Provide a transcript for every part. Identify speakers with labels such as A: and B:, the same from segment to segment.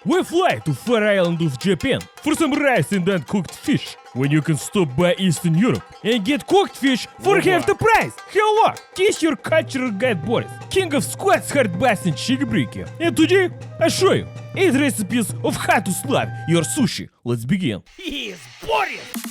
A: We fly to Far Island of Japan for some rice and uncooked fish. When you can stop by Eastern Europe and get cooked fish for half the price. Hello, this your cultural guide Boris, king of squats, hard baths and chick-breaky. And today I show you 8 recipes of how to Slav your sushi. Let's begin. He is Boris!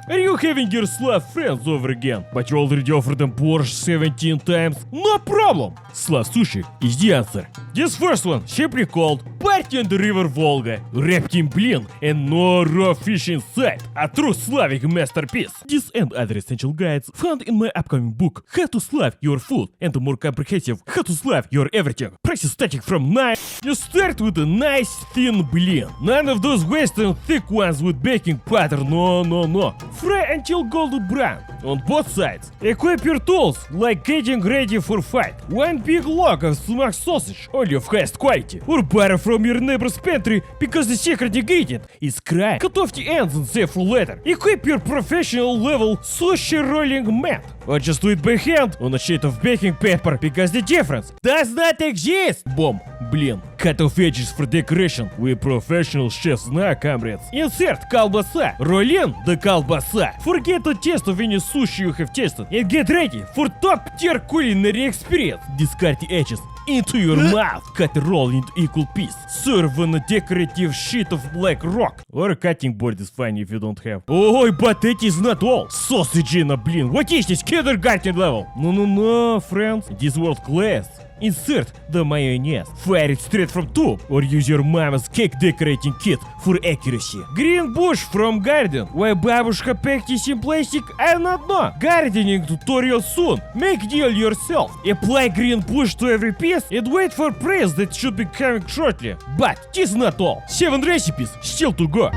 A: Are you having your Slav friends over again, but you already offered them borscht 17 times? No problem! Slav sushi is the answer. This first one simply called Party on the River Volga, Reptin Blin, and no raw fish inside. A true Slavic masterpiece. This and other essential guides found in my upcoming book How to Slav Your Food and a more comprehensive How to Slav Your Everything. Price is starting from 9. You start with a nice thin blin. None of those western thick ones with baking powder, no. Fry until golden brown on both sides. Equip your tools like getting ready for fight. One big log of smoked sausage, only of highest quality. Or borrow from your neighbor's pantry because the secret ingredient is crime. Cut off the ends and save for later. Equip your professional level sushi rolling mat. Or just do it by hand on a sheet of baking paper because the difference does not exist. Boom, blin. Cut off edges for decoration. We professional chefs now, comrades. Insert колбаса. Roll in the колбаса. Forget the taste of any sushi you have tasted and get ready for top tier culinary experience. Discard the edges into your mouth. Cut the roll into equal pieces. Serve on a decorative sheet of black rock. Or a cutting board is fine if you don't have. Oh, but that is not all. Sausage in a blin. What is this, kindergarten level? No, friends. This world class. Insert the mayonnaise. Fire it straight from tube. Or use your mama's cake decorating kit for accuracy. Green bush from garden. Why бабушка packed this in plastic, I don't know. Gardening tutorial soon. Make deal yourself. Apply green bush to every piece and wait for praise that should be coming shortly. But it is not all. 7 recipes still to go.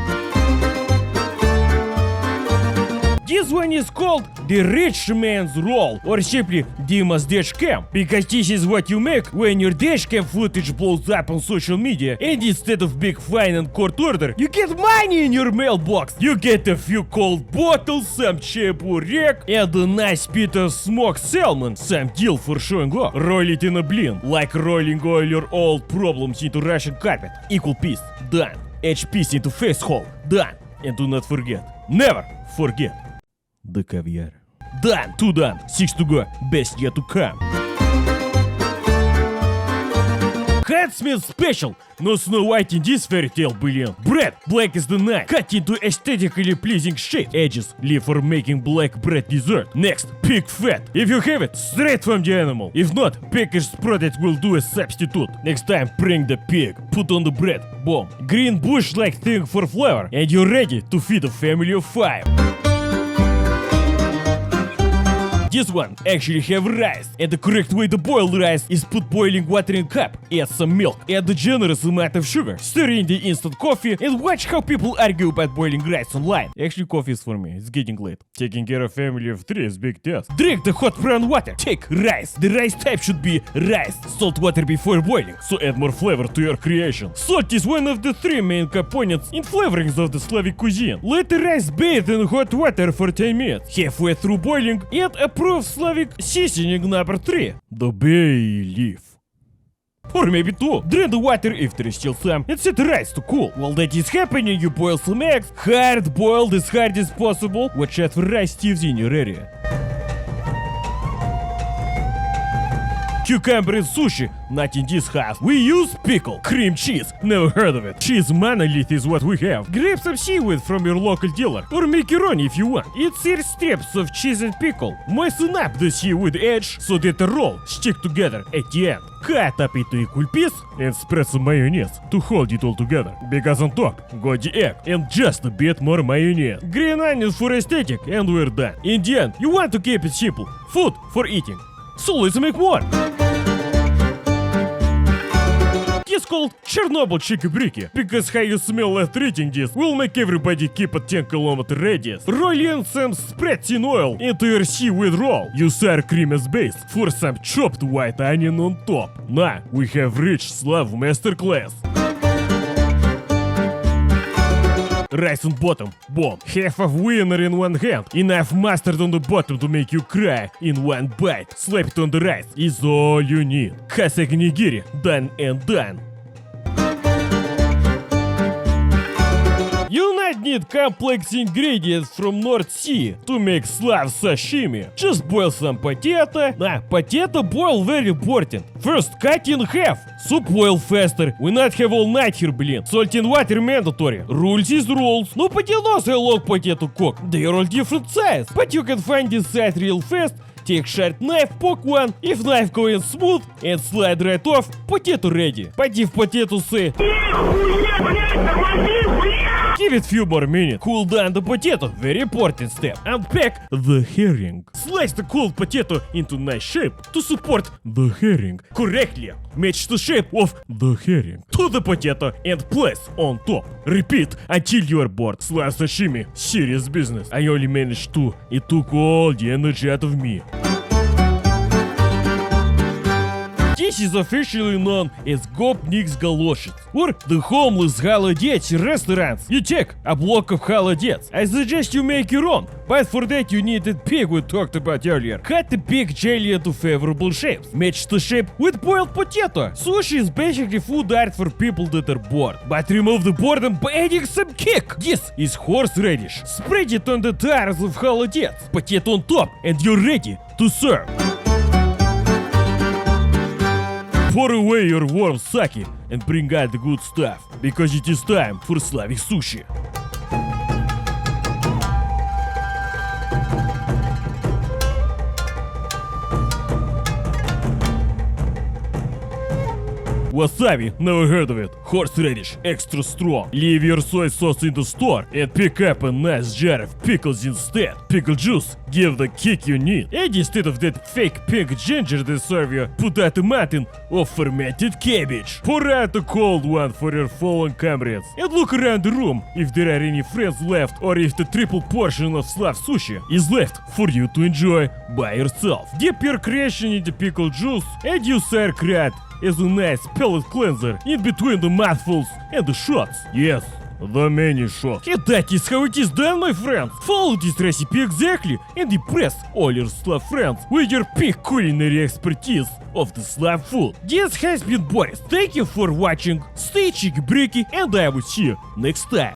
A: This one is called the rich man's roll, or simply Dima's dashcam, because this is what you make when your dashcam footage blows up on social media, and instead of big fine and court order, you get money in your mailbox. You get a few cold bottles, some чебурек, and a nice bit of smoked salmon, some deal for showing off. Roll it in a blin, like rolling all your old problems into Russian carpet. Equal piece, done. Each piece into face hole, done. And do not forget, never forget the caviar. Done, 2 done, 6 to go, best yet to come. Huntsman special! No Snow White in this fairy tale, блин. Bread, black as the night, cut into aesthetically pleasing shape. Edges, leave for making black bread dessert. Next, pig fat. If you have it, straight from the animal. If not, packaged product will do a substitute. Next time, bring the pig, put on the bread, boom. Green bush-like thing for flavor, and you're ready to feed a family of 5. This one actually have rice, and the correct way to boil rice is put boiling water in cup, add some milk, add a generous amount of sugar, stir in the instant coffee, and watch how people argue about boiling rice online. Actually, coffee is for me, it's getting late. Taking care of family of 3 is big task. Drink the hot brown water. Take rice. The rice type should be rice. Salt water before boiling, so add more flavor to your creation. Salt is one of the 3 main components in flavorings of the Slavic cuisine. Let the rice bathe in hot water for 10 minutes. Halfway through boiling, add a Slavic seasoning number 3, the bay leaf. Or maybe 2. Drain the water if there is still some and set the rice to cool. While that is happening, you boil some eggs, hard boiled as hard as possible. Watch out for rice thieves in your area. Cucumber and sushi, not in this house. We use pickle. Cream cheese, never heard of it. Cheese monolith is what we have. Grab some seaweed from your local dealer, or macaroni if you want. Eat 3 strips of cheese and pickle. Moisten up the seaweed edge so that the roll stick together at the end. Cut up into equal piece and spread some mayonnaise to hold it all together. Because on top, got the egg and just a bit more mayonnaise. Green onions for aesthetic and we're done. In the end, you want to keep it simple. Food for eating. So let's make more. It's called Chernobyl chicky-bricky, because how you smell after eating this will make everybody keep a 10-kilometer radius. Roll in some spread in oil into your seaweed roll. Use sour cream as base for some chopped white onion on top. Now we have reached Slav masterclass. Rice on bottom, bomb. Half of winner in one hand, enough mustard on the bottom to make you cry in one bite. Slap it on the rice is all you need. Hasek nigiri, done and done. You not need complex ingredients from North Sea to make Slav sashimi. Just boil some potato. Potato boil very important. First cut in half. Soup boil faster. We not have all night here, блин. Salt and water mandatory. Rules is rules. Nobody knows how long potato cook. They are all different size. But you can find this side real fast. Take sharp knife, poke one. If knife going smooth and slide right off, potato ready. But if potato say give it few more minutes. Cool down the potato. Very important step. Unpack the herring. Slice the cold potato into nice shape to support the herring correctly. Match the shape of the herring to the potato and place on top. Repeat until you are bored. Slav sashimi, serious business. I only managed two. It took all the energy out of me. This is officially known as Gopnik's Galoshits, or the homeless holodets restaurants. You take a block of holodets. I suggest you make your own, but for that you need that pig we talked about earlier. Cut the pig jelly into favorable shapes. Match the shape with boiled potato. Sushi is basically food art for people that are bored, but remove the boredom by adding some kick. This is horseradish. Spread it on the tires of holodets. Potato on top, and you're ready to serve. Pour away your warm sake and bring out the good stuff, because it is time for Slavic sushi. Wasabi, never heard of it. Horseradish, extra strong. Leave your soy sauce in the store and pick up a nice jar of pickles instead. Pickle juice, give the kick you need. And instead of that fake pink ginger they serve you, put out a mountain of fermented cabbage. Pour out a cold one for your fallen comrades. And look around the room if there are any friends left, or if the triple portion of Slav sushi is left for you to enjoy by yourself. Dip your creation in the pickle juice and use sauerkraut as a nice palate cleanser in between the mouthfuls and the shots. Yes, the many shots. And that is how it is done, my friends. Follow this recipe exactly and impress all your Slav friends with your peak culinary expertise of the Slav food. This has been Boris. Thank you for watching. Stay cheeky breaky, and I will see you next time.